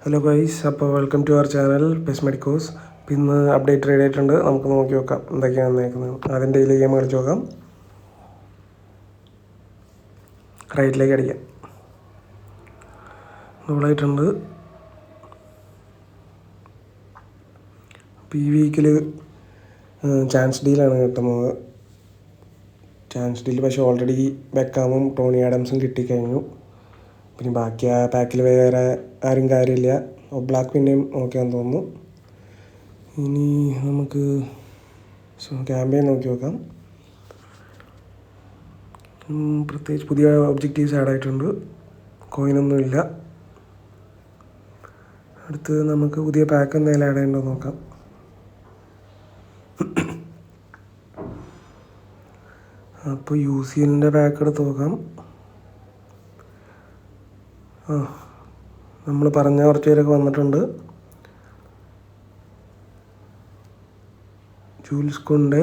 Hello guys, അപ്പോൾ welcome to our channel പെസ് medicos. ഇന്ന് അപ്ഡേറ്റ് റെഡി ആയിട്ടുണ്ട്. നമുക്ക് നോക്കി നോക്കാം എന്തൊക്കെയാണ് വന്നേക്കുന്നത്. ആദ്യം ഡെയിലി ഗെയിം കളിച്ച് നോക്കാം. റൈറ്റിലേക്ക് അടിക്കാം. ഡബിളായിട്ടുണ്ട്. ഈ വീക്കിൽ ചാൻസ് ഡീലാണ് കിട്ടുന്നത്. ചാൻസ് ഡീൽ പക്ഷേ ഓൾറെഡി ബെക്കാമും ടോണി ആഡംസും കിട്ടിക്കഴിഞ്ഞു. പിന്നെ ബാക്കി ആ പാക്കിൽ വേറെ ആരും കാര്യമില്ല. ബ്ലാക്ക് പിന്നെയും നോക്കിയാന്ന് തോന്നുന്നു. ഇനി നമുക്ക് ക്യാമ്പയിൻ നോക്കി നോക്കാം. പ്രത്യേകിച്ച് പുതിയ ഒബ്ജക്റ്റീവ്സ് ആഡ് ആയിട്ടുണ്ട്. കോയിനൊന്നുമില്ല. അടുത്ത് നമുക്ക് പുതിയ പാക്ക് എന്തെങ്കിലും ആഡ് ചെയ്യണ്ടോ നോക്കാം. അപ്പോൾ UCLൻ്റെ പാക്ക് എടുത്ത് നോക്കാം. നമ്മൾ പറഞ്ഞ കുറച്ച് പേരൊക്കെ വന്നിട്ടുണ്ട്. ജൂൽസ് കുണ്ടെ,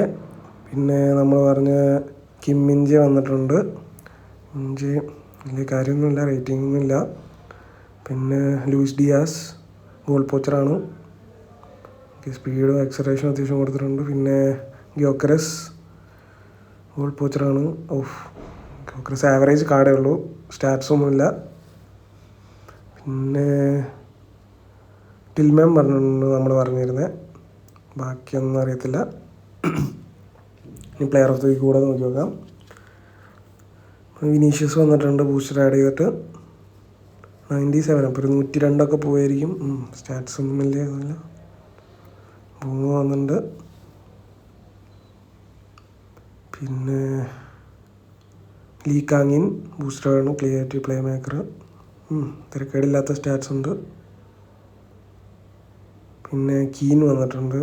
പിന്നെ നമ്മൾ പറഞ്ഞ കിമ്മിഞ്ചെ വന്നിട്ടുണ്ട്. ഇഞ്ചെ വലിയ കാര്യമൊന്നുമില്ല, റേറ്റിംഗ് ഒന്നുമില്ല. പിന്നെ ലൂയിസ് ഡിയാസ് ഗോൾ പോച്ചറാണ്. സ്പീഡും എക്സലേഷനും അത്യാവശ്യം കൊടുത്തിട്ടുണ്ട്. പിന്നെ ഗ്യോക്കറസ് ഗോൾ പോച്ചറാണ്. ഗ്യോക്കറസ് ആവറേജ് കാർഡേ ഉള്ളൂ, സ്റ്റാറ്റ്സൊന്നുമില്ല. പിന്നെ ടിൽമാൻ പറഞ്ഞിട്ടുണ്ട് നമ്മൾ പറഞ്ഞിരുന്നത്, ബാക്കിയൊന്നും അറിയത്തില്ല. ഇനി പ്ലെയർ ഓഫ് ദി വീക്ക് കൂടെ നോക്കി നോക്കാം. വിനീഷ്യസ് വന്നിട്ടുണ്ട് ബൂസ്റ്റർ ആഡ് ചെയ്തിട്ട്. 97, അപ്പോൾ ഒരു 102 പോയായിരിക്കും. സ്റ്റാറ്റ്സ് ഒന്നും വലിയ ഇതല്ല. ബൂമ് വന്നിട്ടുണ്ട്. പിന്നെ ലീ കാങ്ങിൻ ബൂസ്റ്ററാണ്, ക്രിയേറ്റീവ് പ്ലേ മേക്കർ. തിരക്കേടില്ലാത്ത സ്റ്റാറ്റ്സ് ഉണ്ട്. പിന്നെ കീൻ വന്നിട്ടുണ്ട്,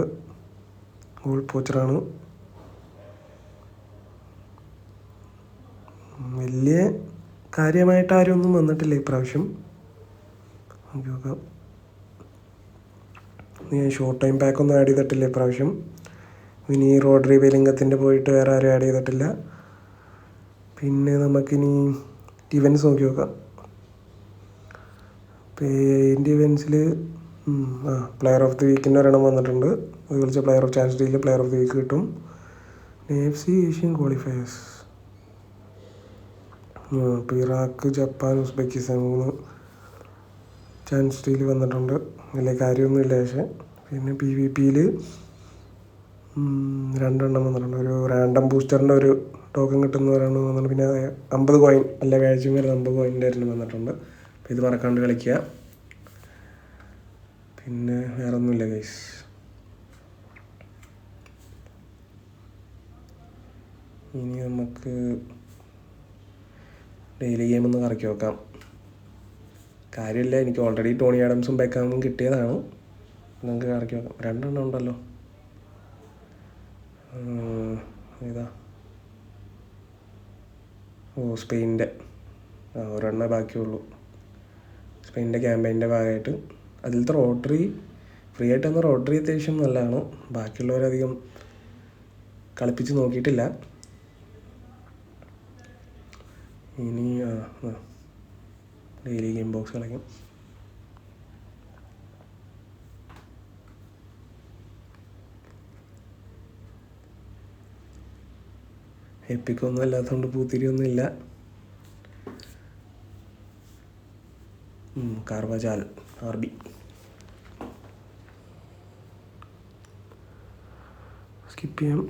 ഗോൾ പോച്ചറാണ്. വലിയ കാര്യമായിട്ട് ആരും ഒന്നും വന്നിട്ടില്ല ഇപ്രാവശ്യം. നോക്കാം. ഷോർട്ട് ടൈം പാക്കൊന്നും ആഡ് ചെയ്തിട്ടില്ല ഇപ്രാവശ്യം. ഇനി റോഡ്രി ബെലിംഗത്തിൻ്റെ പോയിട്ട് വേറെ ആരും ആഡ് ചെയ്തിട്ടില്ല. പിന്നെ നമുക്കിനി ഇവൻറ്റ്സ് നോക്കി നോക്കാം. പെയിൻ്റ് ഇവൻറ്റ്സിൽ പ്ലെയർ ഓഫ് ദി വീക്കിൻ്റെ ഒരെണ്ണം വന്നിട്ടുണ്ട്. അത് വിളിച്ച player of chance deal player of the week കിട്ടും. AFC ഏഷ്യൻ ക്വാളിഫയേഴ്സ്, ഇപ്പോൾ Iraq, Japan, Uzbekistan 3 chance deal വന്നിട്ടുണ്ട്. വലിയ കാര്യമൊന്നുമില്ല. പക്ഷേ പിന്നെ PvPയിൽ 2 എണ്ണം വന്നിട്ടുണ്ട്. ഒരു റാൻഡം ബൂസ്റ്ററിൻ്റെ ഒരു ടോക്കൺ കിട്ടുന്നവരാണ് വന്നിട്ടുണ്ട്. പിന്നെ 50 കോയിൻ, എല്ലാ കാഴ്ചയും വരെ 50 കോയിൻ്റെ ഒരെണ്ണം വന്നിട്ടുണ്ട്. അപ്പോൾ ഇത് മറക്കാണ്ട് കളിക്കുക. പിന്നെ വേറെ ഒന്നുമില്ല ഗൈസ്. ഇനി നമുക്ക് ഡെയിലി ഗെയിം ഒന്ന് കറക്കി നോക്കാം. കാര്യമില്ല, എനിക്ക് ഓൾറെഡി ടോണി ആഡംസും ബെക്കാമും കിട്ടിയതാണ്. നമുക്ക് കറക്കി നോക്കാം. 2 എണ്ണം ഉണ്ടല്ലോ. ഏതാ? സ്പെയിൻ്റെ ഒരെണ്ണേ ബാക്കിയുള്ളൂ. സ്പെയിൻ്റെ ക്യാമ്പയിൻ്റെ ഭാഗമായിട്ട് അതിലത്തെ റോഡ്രി ഫ്രീ ആയിട്ട് വന്ന റോഡ്രി അത്യാവശ്യം നല്ലതാണ്. ബാക്കിയുള്ളവരധികം കളിപ്പിച്ച് നോക്കിയിട്ടില്ല. ഇനി ഡെയിലി ഗെയിം ബോക്സ് കളിക്കും. എപ്പിക്കൊന്നും അല്ലാത്തതുകൊണ്ട് പൂത്തിരിയൊന്നും ഇല്ല. കാർവജാൽ RB. സ്കിപ്പ് ചെയ്യാം.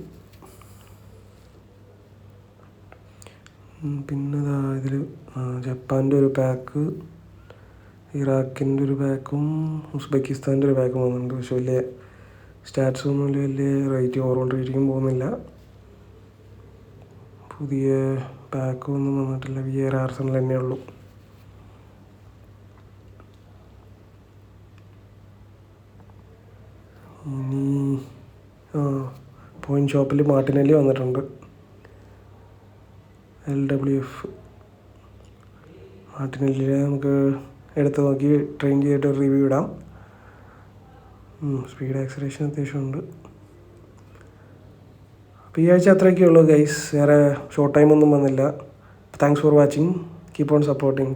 പിന്നെ ഇതിൽ ജപ്പാൻ്റെ ഒരു പാക്ക്, ഇറാഖിൻ്റെ ഒരു പാക്കും ഉസ്ബെക്കിസ്ഥാൻ്റെ ഒരു പാക്കും വന്നിട്ടുണ്ട്. പക്ഷെ വലിയ സ്റ്റാറ്റ്സ് ഒന്നും വലിയ റേറ്റിംഗ്, ഓവറോൾ റേറ്റിംഗും പോകുന്നില്ല. പുതിയ പാക്കൊന്നും വന്നിട്ടില്ല. VAR ആർസണൽ തന്നെ ഉള്ളൂ. ഇനി പോയിന്റ് ഷോപ്പിൽ മാർട്ടിനെല്ലി വന്നിട്ടുണ്ട്. LWF മാർട്ടിനെല്ലിനെ നമുക്ക് എടുത്ത് നോക്കി ട്രെയിൻ ചെയ്തിട്ട് റിവ്യൂ ഇടാം. സ്പീഡ് ആക്സലേഷൻ അത്യാവശ്യമുണ്ട്. അപ്പോൾ ഈ ആഴ്ച അത്രയൊക്കെ ഉള്ളൂ ഗൈസ്. വേറെ ഷോർട്ട് ടൈമൊന്നും വന്നില്ല. Thanks for watching. Keep on supporting.